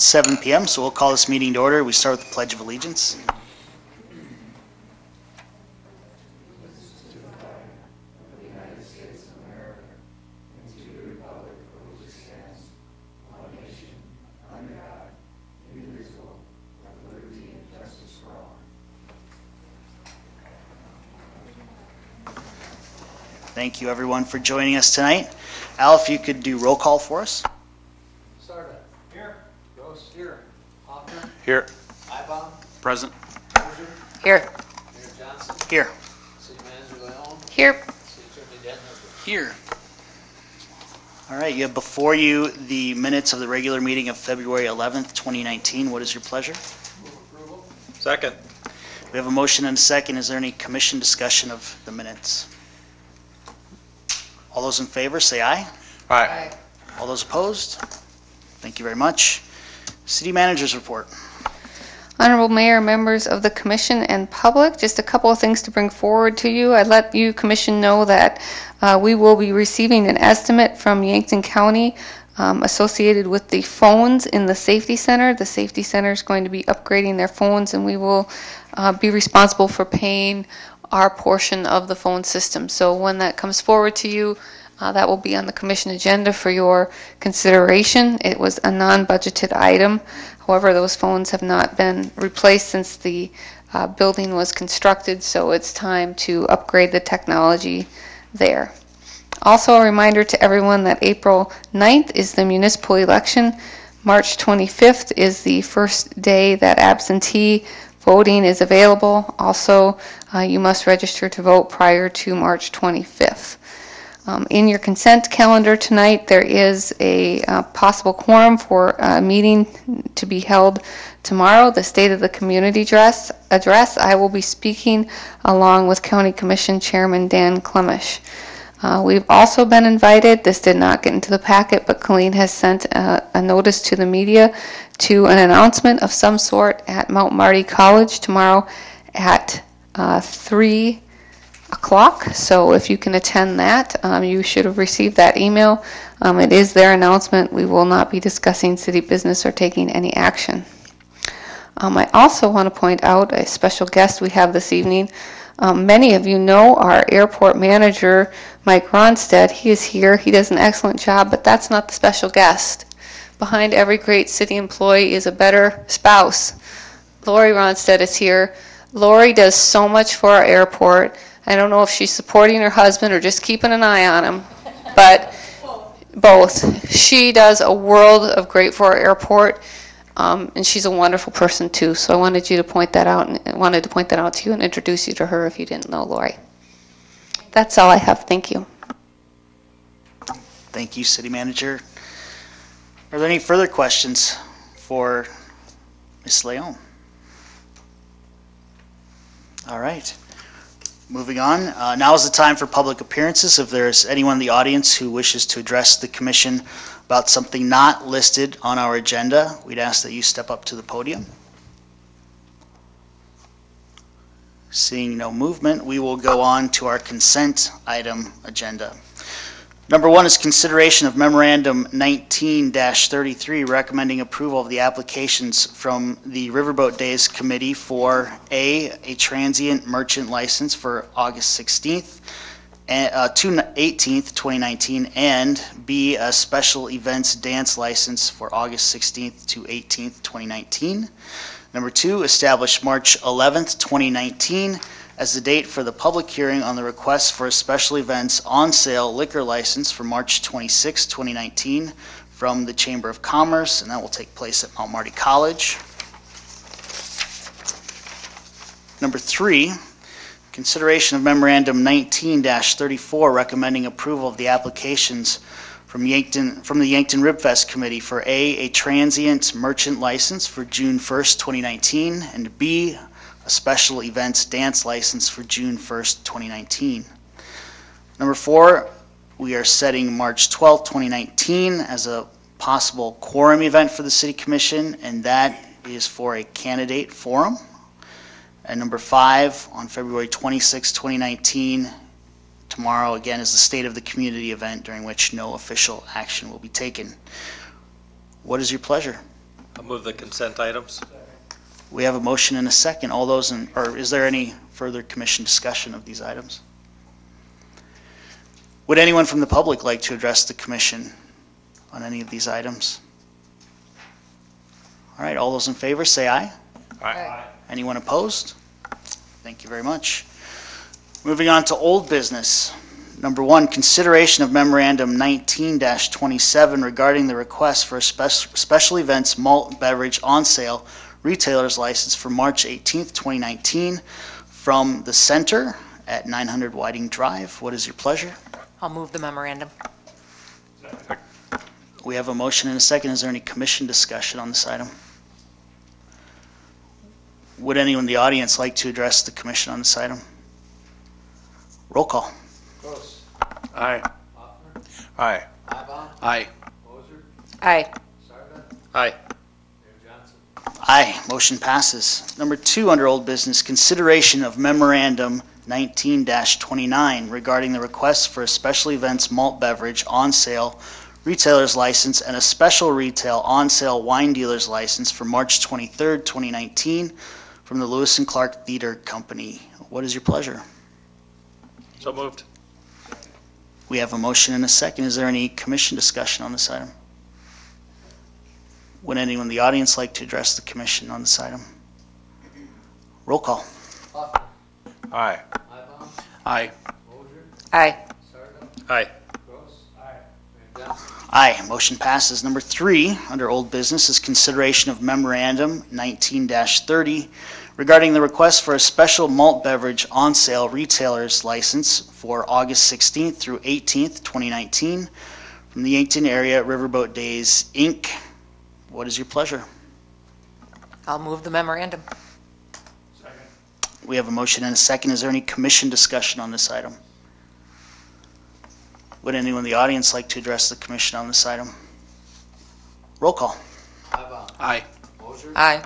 7 p.m., so we'll call this meeting to order. We start with the Pledge of Allegiance. Thank you, everyone, for joining us tonight. Al, if you could do roll call for us. Sarda. Here. Gross. Here. Hoffner. Here. Ibom. Present. Berger. Here. Mayor Johnson. Here. City Manager Leon. Here. City Attorney Denver. Here. All right, you have before you the minutes of the regular meeting of February 11th, 2019. What is your pleasure? Move approval. Second. We have a motion and a second. Is there any commission discussion of the minutes? All those in favor say aye. Aye. All those opposed? Thank you very much. City Manager's report. Honorable Mayor, members of the Commission, and public, just a couple of things to bring forward to you. I'd let you, Commission, know that we will be receiving an estimate from Yankton County associated with the phones in the Safety Center. The Safety Center is going to be upgrading their phones, and we will be responsible for paying our portion of the phone system. So when that comes forward to you, that will be on the Commission agenda for your consideration. It was a non-budgeted item. However, those phones have not been replaced since the building was constructed, so it's time to upgrade the technology there. Also, a reminder to everyone that April 9th is the municipal election. March 25th is the first day that absentee voting is available. Also, you must register to vote prior to March 25th. In your consent calendar tonight, there is a possible quorum for a meeting to be held tomorrow, the State of the Community Address. I will be speaking along with County Commission Chairman Dan Clemish. We've also been invited, this did not get into the packet, but Colleen has sent a notice to the media to an announcement of some sort at Mount Marty College tomorrow at 3 o'clock. So if you can attend that, you should have received that email. It is their announcement. We will not be discussing city business or taking any action. I also want to point out a special guest we have this evening. Many of you know our airport manager, Mike Ronstadt. He is here. He does an excellent job, but that's not the special guest. Behind every great city employee is a better spouse. Lori Ronstadt is here. Lori does so much for our airport. I don't know if she's supporting her husband or just keeping an eye on him, but both. She does a world of great for our airport, and she's a wonderful person too. So I wanted you to point that out, and I wanted to point that out to you and introduce you to her if you didn't know Lori. That's all I have. Thank you. Thank you, City Manager. Are there any further questions for Ms. Leon? All right. Moving on. Now is the time for public appearances. If there's anyone in the audience who wishes to address the Commission about something not listed on our agenda, we'd ask that you step up to the podium. Seeing no movement, we will go on to our consent item agenda. Number 1 is consideration of Memorandum 19-33 recommending approval of the applications from the Riverboat Days Committee for a transient merchant license for August 16th to 18th, 2019, and B, a special events dance license for August 16th to 18th, 2019. Number 2, establish March 11th, 2019 as the date for the public hearing on the request for a special events on sale liquor license for March 26, 2019 from the Chamber of Commerce, and that will take place at Mount Marty College. Number 3, consideration of Memorandum 19-34 recommending approval of the applications from the Yankton Ribfest Committee for a transient merchant license for June 1st, 2019, and B, a special events dance license for June 1st, 2019. Number 4, we are setting March 12th, 2019 as a possible quorum event for the City Commission, and that is for a candidate forum. And number 5, on February 26, 2019, tomorrow again is the State of the Community event during which no official action will be taken. What is your pleasure? I'll move the consent items. We have a motion and a second. All those or is there any further commission discussion of these items? Would anyone from the public like to address the commission on any of these items? All right, all those in favor say aye. Aye. Anyone opposed? Thank you very much. Moving on to old business. Number 1, consideration of memorandum 19-27 regarding the request for a special events malt beverage on sale retailer's license for March 18th, 2019 from the center at 900 Whiting Drive. What is your pleasure? I'll move the memorandum. We have a motion and a second. Is there any commission discussion on this item? Would anyone in the audience like to address the commission on this item? Roll call. Gross. Aye. Hoffner. Aye. Mybom. Aye. Moser. Aye. Sarda. Aye. Mayor Johnson. Aye, motion passes. Number 2 under old business, consideration of memorandum 19-29 regarding the request for a special events malt beverage on sale retailer's license and a special retail on sale wine dealer's license for March 23rd, 2019 from the Lewis and Clark Theater Company. What is your pleasure? So moved. We have a motion and a second. Is there any commission discussion on this item? Would anyone in the audience like to address the commission on this item? Roll call. Hoffner. Aye. Mybom. Aye. Moser. Aye. Sarda. Aye. Gross. Aye. Mayor Johnson. Aye, motion passes. Number 3 under old business is consideration of memorandum 19-30 regarding the request for a special malt beverage on sale retailer's license for August 16th through 18th, 2019 from the Yankton Area Riverboat Days, Inc. What is your pleasure? I'll move the memorandum. We have a motion and a second. Is there any commission discussion on this item? Would anyone in the audience like to address the commission on this item? Roll call. Mybom. Aye. Moser. Aye.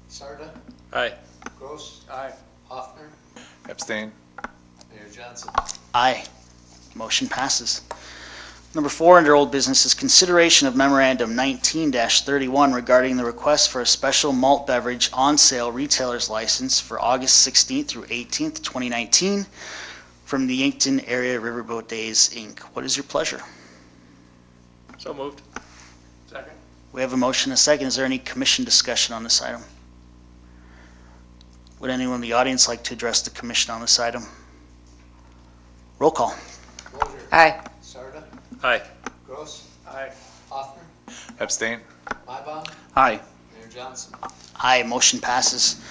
Sarda. Aye. Gross. Aye. Hoffner. Abstain. Mayor Johnson. Aye. Motion passes. Number 4 under old business is consideration of memorandum 19-31 regarding the request for a special malt beverage on sale retailer's license for August 16th through 18th, 2019 from the Yankton Area Riverboat Days, Inc. What is your pleasure? So moved. Second. We have a motion and a second. Is there any commission discussion on this item? Would anyone in the audience like to address the commission on this item? Roll call. Moser. Aye. Sarda. Aye. Gross. Aye. Hoffner. Abstain. Mybom. Aye. Mayor Johnson. Aye, motion passes.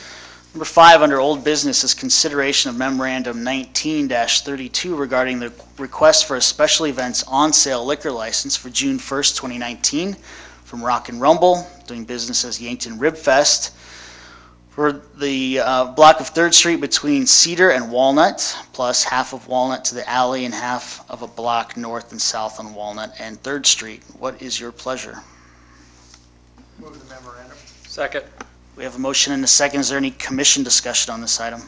Number 5 under old business is consideration of memorandum 19-32 regarding the request for a special events on sale liquor license for June 1st, 2019 from Rock and Rumble, doing business as Yankton Rib Fest, for the block of 3rd Street between Cedar and Walnut, plus half of Walnut to the alley and half of a block north and south on Walnut and 3rd Street. What is your pleasure? Move the memorandum. Second. We have a motion and a second. Is there any commission discussion on this item?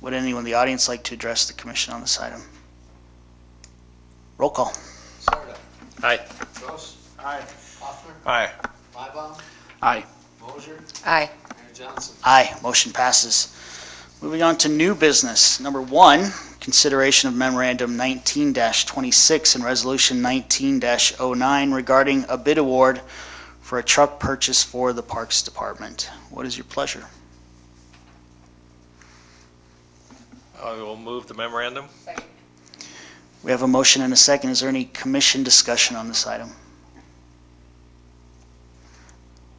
Would anyone in the audience like to address the commission on this item? Roll call. Sarda. Aye. Gross. Aye. Hoffner. Aye. Mybom. Aye. Moser. Aye. Mayor Johnson. Aye, motion passes. Moving on to new business. Number 1, consideration of memorandum 19-26 and resolution 19-09 regarding a bid award for a truck purchase for the Parks Department. What is your pleasure? I will move the memorandum. We have a motion and a second. Is there any commission discussion on this item?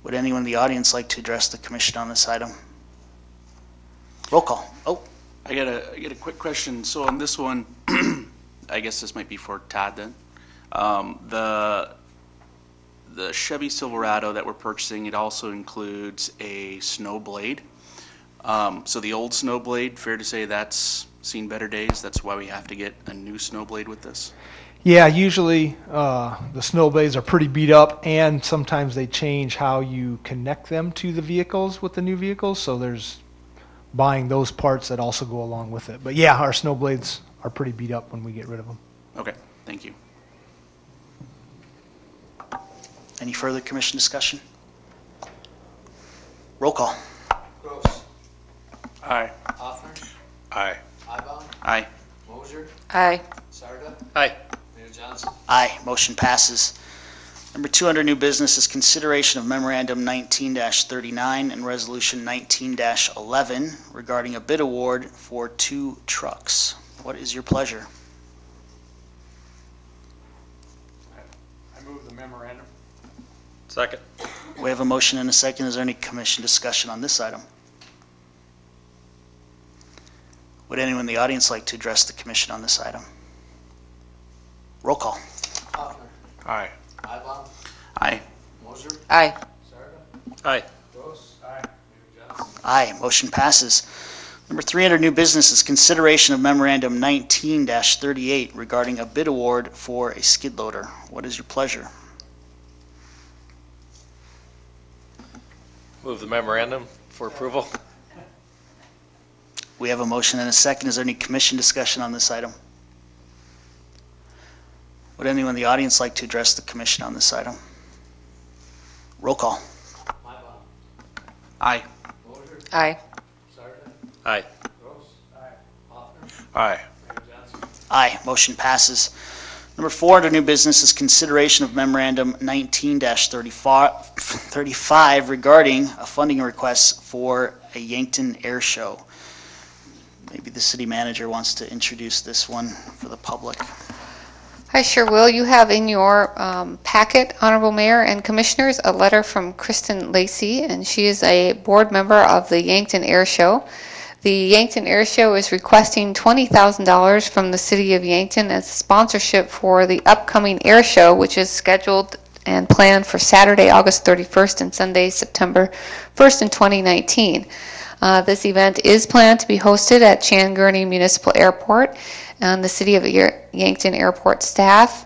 Would anyone in the audience like to address the commission on this item? Roll call. Oh, I got a quick question. So on this one, I guess this might be for Todd then. The Chevy Silverado that we're purchasing, it also includes a snow blade. So the old snow blade, fair to say that's seen better days. That's why we have to get a new snow blade with this. Yeah, usually the snow blades are pretty beat up, and sometimes they change how you connect them to the vehicles with the new vehicles, so there's buying those parts that also go along with it. But yeah, our snow blades are pretty beat up when we get rid of them. Okay, thank you. Any further commission discussion? Roll call. Gross. Aye. Hoffner. Aye. Mybom. Aye. Moser. Aye. Sarda. Aye. Mayor Johnson. Aye, motion passes. Number 2 under new business is consideration of memorandum 19-39 and resolution 19-11 regarding a bid award for 2 trucks. What is your pleasure? I move the memorandum. Second. We have a motion and a second. Is there any commission discussion on this item? Would anyone in the audience like to address the commission on this item? Roll call. Hoffner. Aye. Mybom. Aye. Moser. Aye. Sarda. Aye. Gross. Aye. Mayor Johnson. Aye, motion passes. Number 3 under new business is consideration of memorandum 19-38 regarding a bid award for a skid loader. What is your pleasure? Move the memorandum for approval. We have a motion and a second. Is there any commission discussion on this item? Would anyone in the audience like to address the commission on this item? Roll call. Mybom. Aye. Moser. Aye. Sarda. Aye. Gross. Aye. Hoffner. Aye. Mayor Johnson. Aye, motion passes. Number 4 under new business is consideration of memorandum 19-35 regarding a funding request for a Yankton Air Show. Maybe the city manager wants to introduce this one for the public. I sure will. You have in your packet, Honorable Mayor and Commissioners, a letter from Kristen Lacey, and she is a board member of the Yankton Air Show. The Yankton Air Show is requesting $20,000 from the City of Yankton as sponsorship for the upcoming air show, which is scheduled and planned for Saturday, August 31st and Sunday, September 1st in 2019. This event is planned to be hosted at Chan-Gurney Municipal Airport, and the City of Yankton Airport staff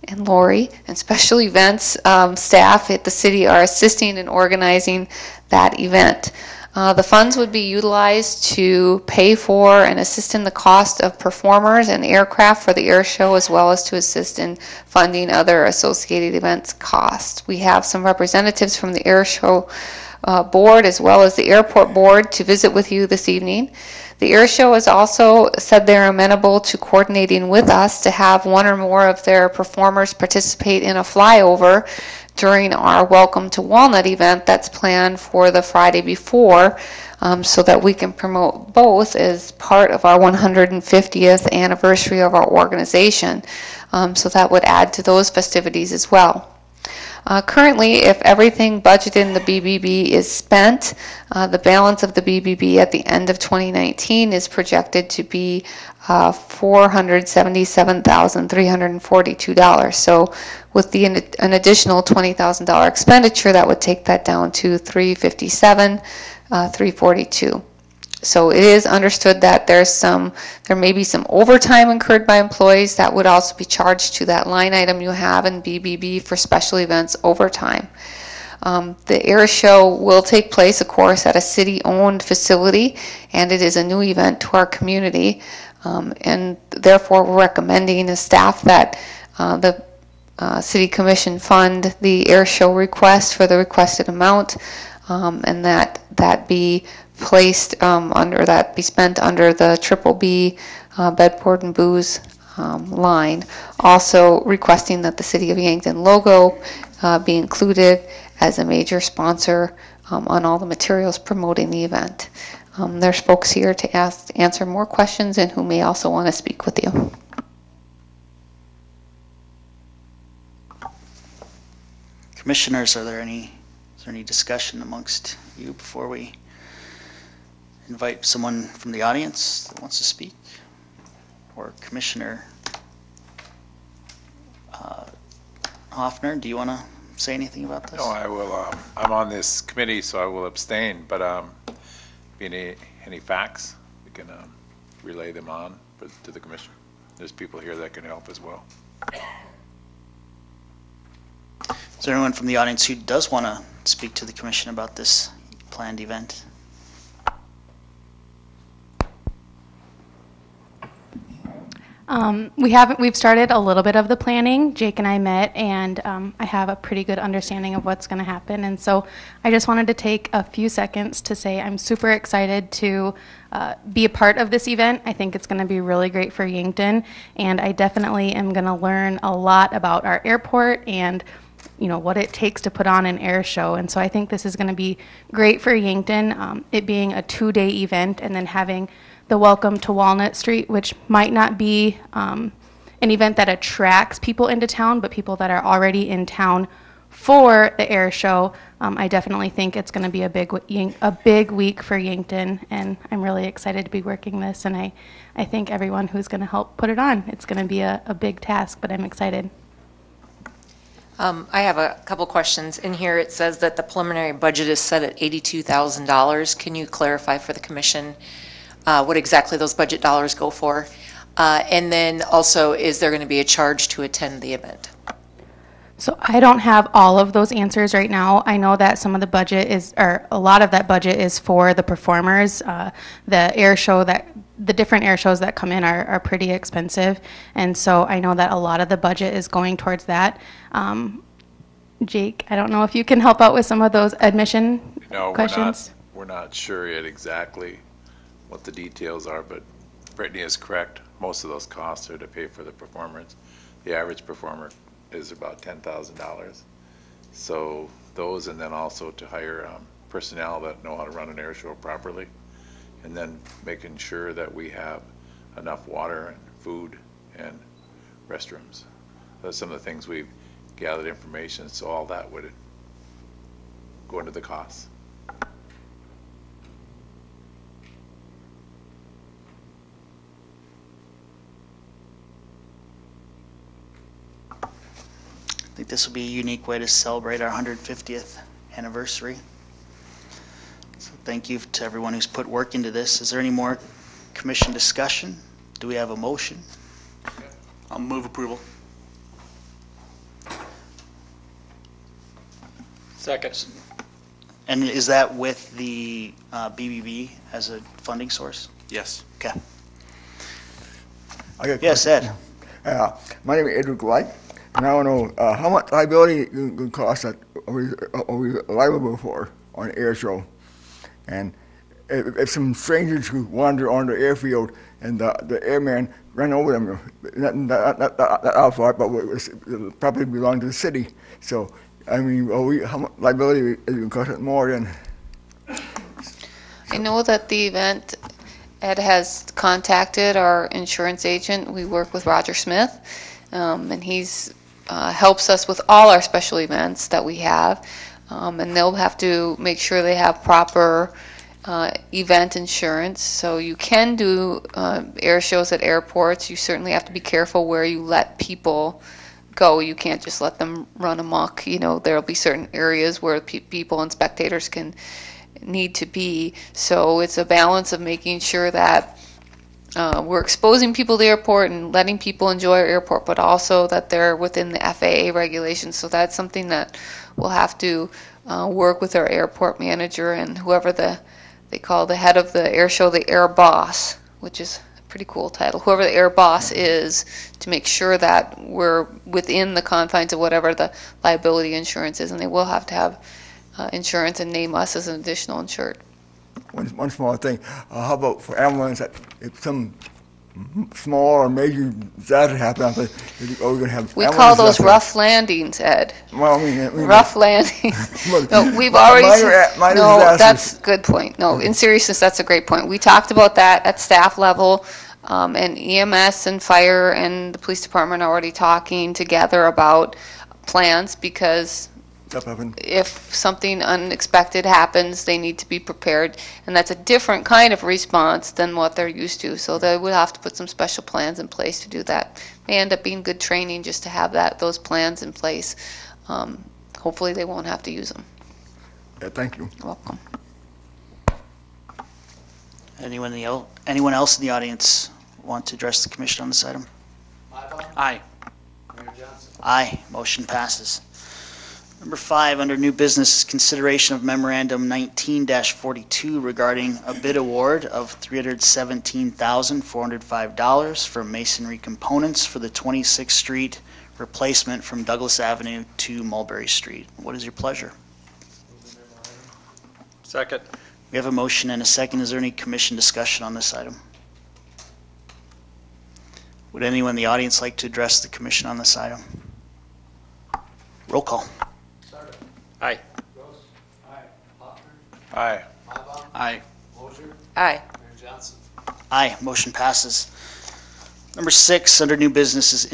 and Lori and special events staff at the city are assisting in organizing that event. The funds would be utilized to pay for and assist in the cost of performers and aircraft for the air show, as well as to assist in funding other associated events costs. We have some representatives from the air show board as well as the airport board to visit with you this evening. The air show has also said they're amenable to coordinating with us to have one or more of their performers participate in a flyover during our Welcome to Walnut event that's planned for the Friday before, so that we can promote both as part of our 150th anniversary of our organization. So that would add to those festivities as well. Currently, if everything budgeted in the BBB is spent, the balance of the BBB at the end of 2019 is projected to be $477,342. So with an additional $20,000 expenditure, that would take that down to $357,342. So it is understood that there may be some overtime incurred by employees that would also be charged to that line item you have in BBB for special events overtime. The air show will take place, of course, at a city-owned facility, and it is a new event to our community. And therefore, we're recommending as staff that the City Commission fund the air show request for the requested amount, and that be placed be spent under the BBB bedboard and booze line. Also requesting that the City of Yankton logo be included as a major sponsor on all the materials promoting the event. There's folks here to answer more questions and who may also want to speak with you. Commissioners, is there any discussion amongst you before we invite someone from the audience that wants to speak? Or Commissioner Hoffner, do you want to say anything about this? No, I will. I'm on this committee, so I will abstain. But if any facts, we can relay them on to the commission. There's people here that can help as well. Is there anyone from the audience who does want to speak to the commission about this planned event? We've started a little bit of the planning. Jake and I met, and I have a pretty good understanding of what's going to happen. And so I just wanted to take a few seconds to say I'm super excited to be a part of this event. I think it's going to be really great for Yankton, and I definitely am going to learn a lot about our airport and what it takes to put on an air show. And so I think this is going to be great for Yankton, it being a 2-day event and then having the Welcome to Walnut Street, which might not be an event that attracts people into town, but people that are already in town for the air show. I definitely think it's going to be a big week for Yankton, and I'm really excited to be working this, and I thank everyone who's going to help put it on. It's going to be a big task, but I'm excited. I have a couple questions. In here, it says that the preliminary budget is set at $82,000. Can you clarify for the commission what exactly those budget dollars go for? And then also, is there going to be a charge to attend the event? So I don't have all of those answers right now. I know that some of the budget is, or a lot of that budget is for the performers. The different air shows that come in are pretty expensive. And so I know that a lot of the budget is going towards that. Jake, I don't know if you can help out with some of those admission questions. We're not sure yet exactly what the details are, but Brittany is correct. Most of those costs are to pay for the performers. The average performer is about $10,000. So those, and then also to hire personnel that know how to run an air show properly, and then making sure that we have enough water and food and restrooms. Those are some of the things we've gathered information, so all that would go into the costs. I think this will be a unique way to celebrate our 150th anniversary. So thank you to everyone who's put work into this. Is there any more commission discussion? Do we have a motion? I'll move approval. Second. And is that with the BBB as a funding source? Yes. Okay. I got a Yes, question. Ed. My name is Edward White, and I want to know how much liability costs that are we liable for on an air show? And if some strangers who wander on the airfield and the airman ran over them, not our fault, but it probably belonged to the city. So, I mean, how much liability is going to cost more than? I know that the event, Ed has contacted our insurance agent. We work with Roger Smith, and he's helps us with all our special events that we have, and they'll have to make sure they have proper event insurance. So you can do air shows at airports. You certainly have to be careful where you let people go. You can't just let them run amok. There'll be certain areas where people and spectators can need to be. So it's a balance of making sure that we're exposing people to the airport and letting people enjoy our airport, but also that they're within the FAA regulations. So that's something that we'll have to work with our airport manager and whoever they call the head of the air show, the air boss, which is a pretty cool title. Whoever the air boss is, to make sure that we're within the confines of whatever the liability insurance is, and they will have to have insurance and name us as an additional insured. One small thing. How about for ambulance, that if some small or major disaster happens, are we going to have? We call those rough landings, Ed. Well, I mean rough landings. No, we've already. already. No, that's a good point. No, in seriousness, that's a great point. We talked about that at staff level, and EMS and fire and the police department are already talking together about plans, because if something unexpected happens, they need to be prepared, and that's a different kind of response than what they're used to. So they would have to put some special plans in place to do that. May end up being good training just to have those plans in place. Hopefully they won't have to use them. Yeah, thank you. You're welcome. Anyone else in the audience want to address the commission on this item? Aye. Mayor Johnson. Aye. Motion passes. Number 5, under new business, is consideration of memorandum 19-42 regarding a bid award of $317,405 for masonry components for the 26th Street replacement from Douglas Avenue to Mulberry Street. What is your pleasure? Second. We have a motion and a second. Is there any commission discussion on this item? Would anyone in the audience like to address the commission on this item? Roll call. Sarda. Aye. Gross. Aye. Hoffner. Aye. Mybom. Aye. Moser. Aye. Mayor Johnson. Aye, motion passes. Number 6, under new business, is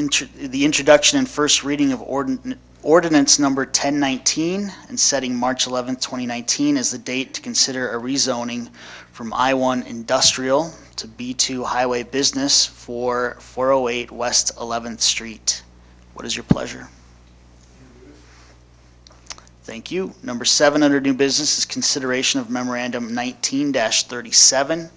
the introduction and first reading of ordinance number 1019 and setting March 11, 2019 as the date to consider a rezoning from I-1 Industrial to B2 Highway Business for 408 West 11th Street. What is your pleasure? Thank you. Number 7 under new business is consideration of memorandum 19-37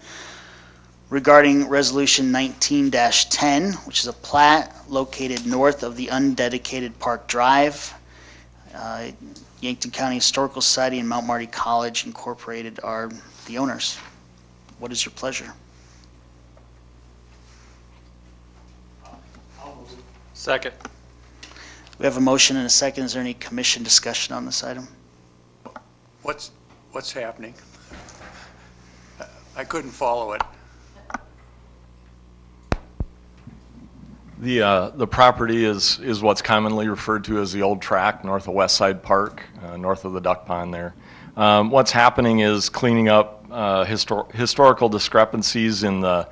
regarding resolution 19-10, which is a plat located north of the undedicated Park Drive. Yankton County Historical Society and Mount Marty College Incorporated are the owners. What is your pleasure? Second. We have a motion and a second. Is there any commission discussion on this item? What's happening? I couldn't follow it. The property is what's commonly referred to as the old track north of West Side Park, north of the duck pond there. What's happening is cleaning up historical discrepancies in the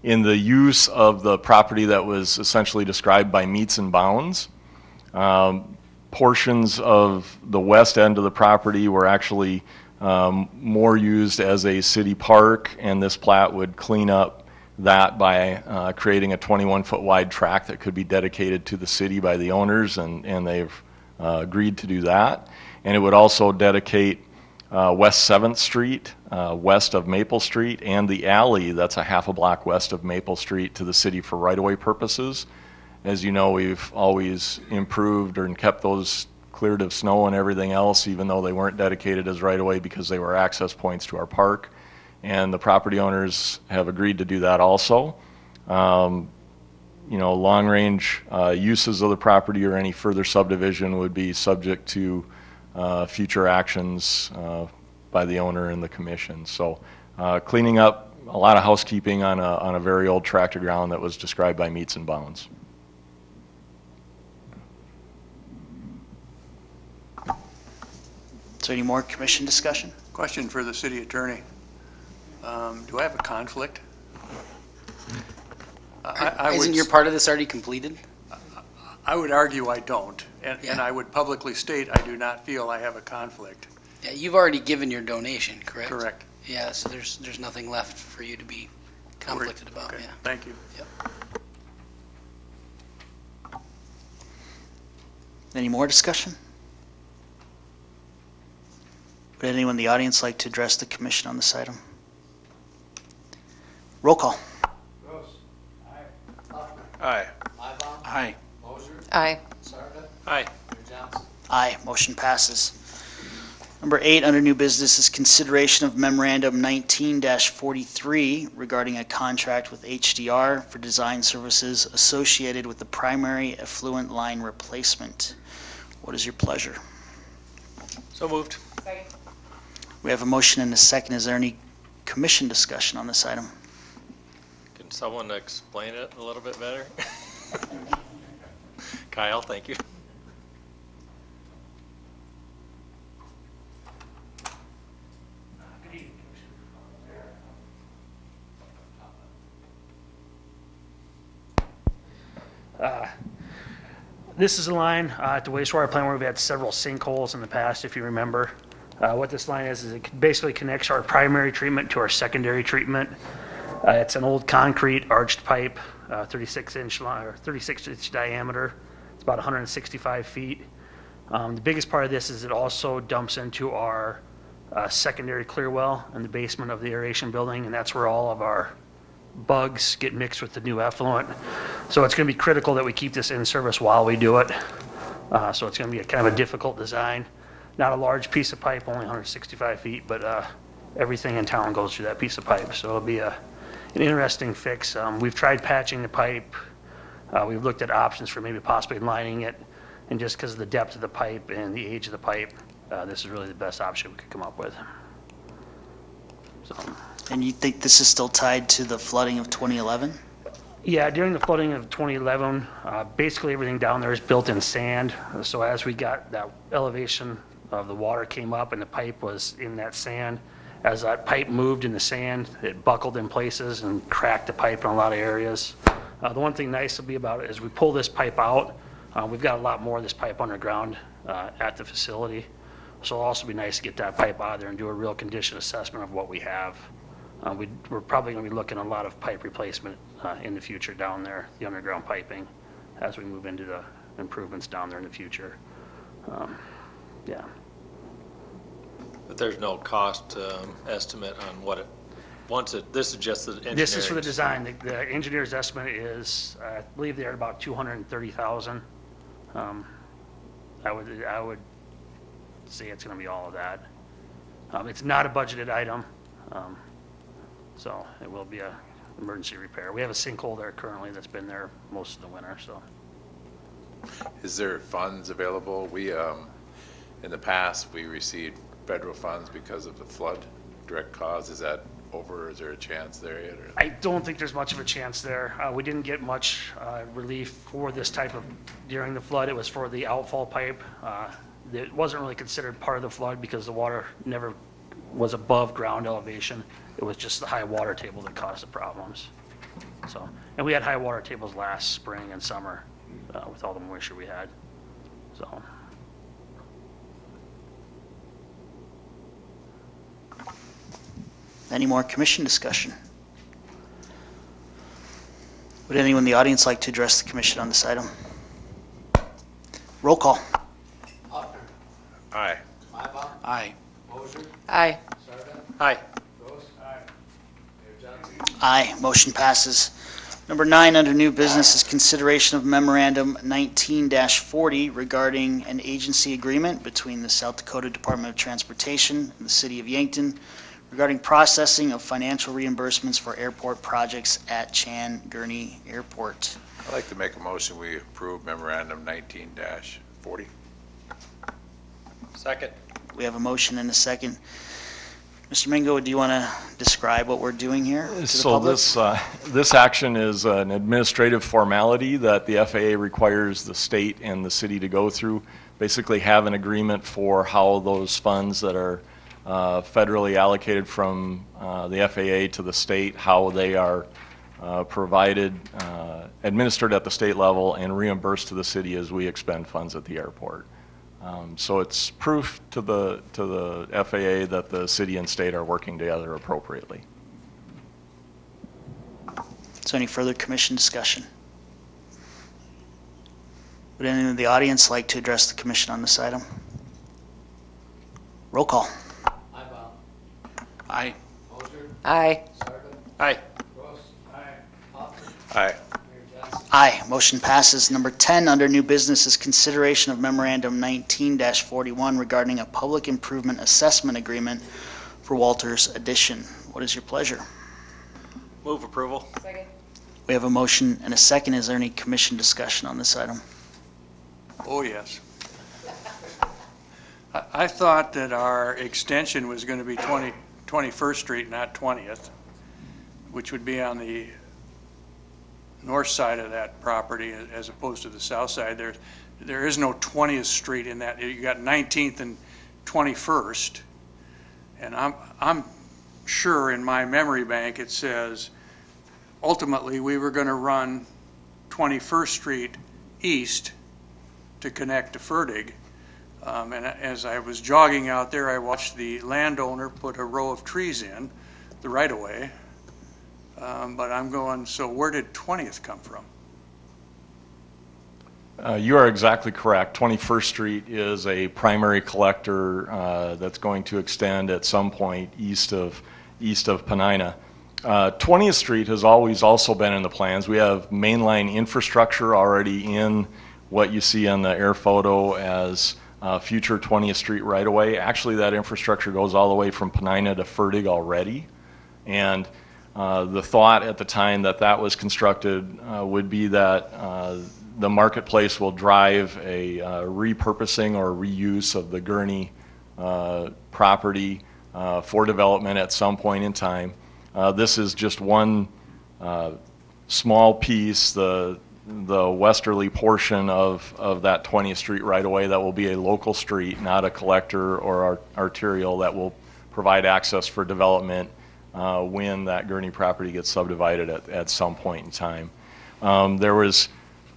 use of the property that was essentially described by meets and bounds. Portions of the west end of the property were actually more used as a city park, and this plat would clean up that by creating a 21-foot wide track that could be dedicated to the city by the owners, and they've agreed to do that. And it would also dedicate West 7th Street, west of Maple Street, and the alley that's a half a block west of Maple Street to the city for right-of-way purposes. As you know, we've always improved and kept those cleared of snow and everything else, even though they weren't dedicated as right-of-way because they were access points to our park. And the property owners have agreed to do that also. Long-range uses of the property or any further subdivision would be subject to future actions by the owner and the commission. So cleaning up a lot of housekeeping on a very old tract of ground that was described by meets and bounds. Is there any more commission discussion? Question for the city attorney. Do I have a conflict? Isn't your part of this already completed? I would argue I don't, and I would publicly state I do not feel I have a conflict. Yeah, you've already given your donation, correct? Correct. Yeah, so there's nothing left for you to be conflicted about. Okay, yeah. thank you. Yep. Any more discussion? Would anyone in the audience like to address the commission on this item? Roll call. Gross. Aye. Hoffner. Aye. Mybom. Aye. Moser. Aye. Sarda. Aye. Mayor Johnson. Aye, motion passes. Number 8 under new business is consideration of memorandum 19-43 regarding a contract with HDR for design services associated with the primary effluent line replacement. What is your pleasure? So moved. We have a motion and a second. Is there any commission discussion on this item? Can someone explain it a little bit better? Kyle, thank you. This is a line at the wastewater plant where we've had several sinkholes in the past, if you remember. What this line is it basically connects our primary treatment to our secondary treatment. It's an old concrete arched pipe, 36-inch diameter. It's about 165 feet. The biggest part of this is it also dumps into our secondary clear well in the basement of the aeration building, and that's where all of our bugs get mixed with the new effluent. So it's going to be critical that we keep this in service while we do it. So it's going to be a kind of a difficult design. Not a large piece of pipe, only 165 feet, but everything in town goes through that piece of pipe. So it'll be an interesting fix. We've tried patching the pipe. We've looked at options for maybe possibly lining it. And just because of the depth of the pipe and the age of the pipe, this is really the best option we could come up with. So. And you think this is still tied to the flooding of 2011? Yeah, during the flooding of 2011, basically everything down there is built in sand. So as we got that elevation of the water came up and the pipe was in that sand, as that pipe moved in the sand, it buckled in places and cracked the pipe in a lot of areas. The one thing nice will be about it is we pull this pipe out, we've got a lot more of this pipe underground at the facility. So it'll also be nice to get that pipe out of there and do a real condition assessment of what we have. We're probably going to be looking at a lot of pipe replacement in the future down there, the underground piping, as we move into the improvements down there in the future. Yeah. But there's no cost estimate on what it, this is just the engineering. This is for the design. The engineer's estimate is, I believe they're about $230,000. I would say it's going to be all of that. It's not a budgeted item. So it will be an emergency repair. We have a sinkhole there currently that's been there most of the winter, so. Is there funds available? We, in the past, we received federal funds because of the flood direct cause. Is that over? Is there a chance there yet? Or? I don't think there's much of a chance there. We didn't get much relief for this type of, during the flood. It was for the outfall pipe. It wasn't really considered part of the flood because the water never was above ground elevation. It was just the high water table that caused the problems. So, and we had high water tables last spring and summer with all the moisture we had. So. Any more commission discussion? Would anyone in the audience like to address the commission on this item? Roll call. Hoffner. Aye. Mybom. Aye. Moser. Aye. Sarda. Aye. Gross. Aye. Mayor Johnson. Aye, motion passes. Number 9 under new business is consideration of memorandum 19-40 regarding an agency agreement between the South Dakota Department of Transportation and the City of Yankton regarding processing of financial reimbursements for airport projects at Chan Gurney Airport. I'd like to make a motion we approve memorandum 19-40. Second. We have a motion and a second. Mr. Mingo, do you want to describe what we're doing here to the So public? this action is an administrative formality that the FAA requires the state and the city to go through. Basically have an agreement for how those funds that are federally allocated from the FAA to the state, how they are provided, administered at the state level, and reimbursed to the city as we expend funds at the airport. So it's proof to the FAA that the city and state are working together appropriately. So any further commission discussion? Would anyone in the audience like to address the commission on this item? Roll call. Mybom. Aye. Moser. Aye. Sarda. Aye. Gross. Aye. Hoffner. Aye. Mayor Johnson. Aye, motion passes. Number 10 under new business is consideration of memorandum 19-41 regarding a public improvement assessment agreement for Walters Addition. What is your pleasure? Move approval. Second. We have a motion and a second. Is there any commission discussion on this item? Oh, yes. I thought that our extension was going to be 21st Street, not 20th, which would be on the north side of that property as opposed to the south side. There is no 20th Street in that. You got 19th and 21st. And I'm sure in my memory bank it says ultimately we were going to run 21st Street east to connect to Fertig. And as I was jogging out there, I watched the landowner put a row of trees in the right-of-way. But I'm going, so where did 20th come from? You are exactly correct. 21st Street is a primary collector that's going to extend at some point east of Penina. 20th Street has always also been in the plans. We have mainline infrastructure already in what you see on the air photo as future 20th Street right-of-way. Actually, that infrastructure goes all the way from Penina to Fertig already. And the thought at the time that that was constructed would be that the marketplace will drive a repurposing or reuse of the Gurney property for development at some point in time. This is just one small piece, the westerly portion of that 20th Street right-of-way that will be a local street, not a collector or arterial, that will provide access for development when that Gurney property gets subdivided at some point in time. There was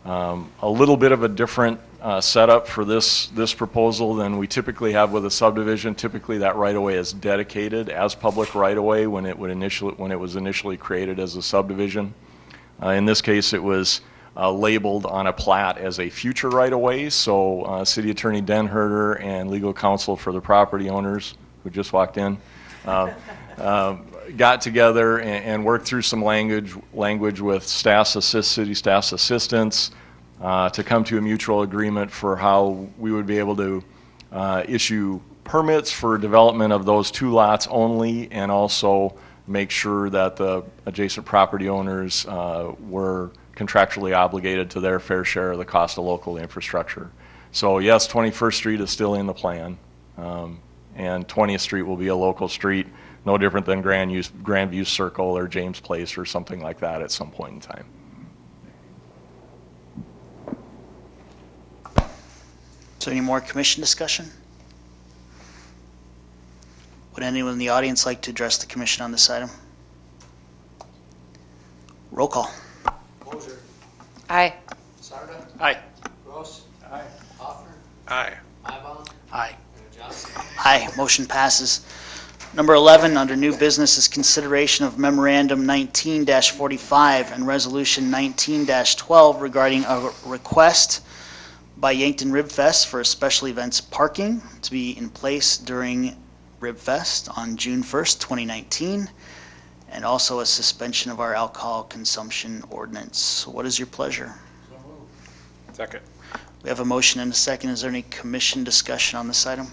a little bit of a different setup for this proposal than we typically have with a subdivision. Typically, that right-of-way is dedicated as public right-of-way when it was initially created as a subdivision. In this case, it was labeled on a plat as a future right-of-way. So, City Attorney Denherter and legal counsel for the property owners who just walked in got together and worked through some language with city staff's assistants to come to a mutual agreement for how we would be able to issue permits for development of those two lots only, and also make sure that the adjacent property owners were contractually obligated to their fair share of the cost of local infrastructure. So yes, 21st Street is still in the plan, and 20th Street will be a local street, no different than Grandview Circle or James Place or something like that at some point in time. So any more commission discussion? Would anyone in the audience like to address the commission on this item? Roll call. Moser. Aye. Sarda. Aye. Gross. Aye. Hoffner. Aye. Ibon. Aye. Mayor Johnson. Aye, motion passes. Number 11, under new business, is consideration of Memorandum 19-45 and Resolution 19-12 regarding a request by Yankton Ribfest for special events parking to be in place during Ribfest on June 1st, 2019, and also a suspension of our alcohol consumption ordinance. What is your pleasure? Second. We have a motion and a second. Is there any commission discussion on this item?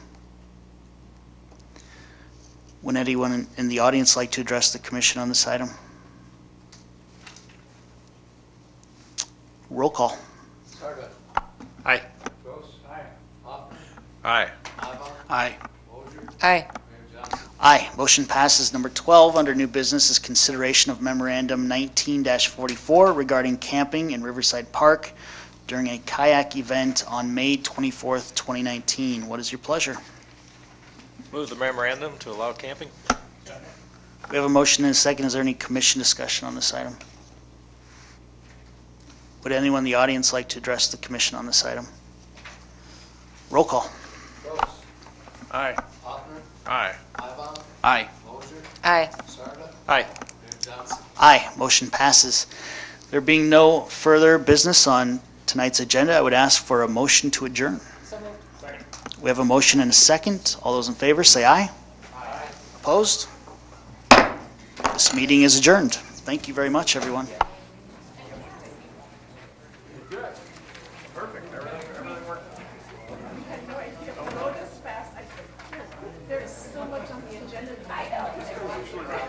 Would anyone in the audience like to address the commission on this item? Roll call. Sarda. Aye. Gross. Aye. Hoffner. Aye. Ibon. Aye. Moser. Aye. Mayor Johnson. Aye. Motion passes. Number 12, under new business, is consideration of Memorandum 19-44 regarding camping in Riverside Park during a kayak event on May 24th, 2019. What is your pleasure? Move the memorandum to allow camping. We have a motion and a second. Is there any commission discussion on this item? Would anyone in the audience like to address the commission on this item? Roll call. Gross. Aye. Hoffner. Aye. Ibon. Aye. Moser. Aye. Sarda. Aye. Mayor Johnson. Aye. Motion passes. There being no further business on tonight's agenda, I would ask for a motion to adjourn. We have a motion and a second. All those in favor say aye. Aye. Opposed? This meeting is adjourned. Thank you very much, everyone. There's so much on the agenda. I know.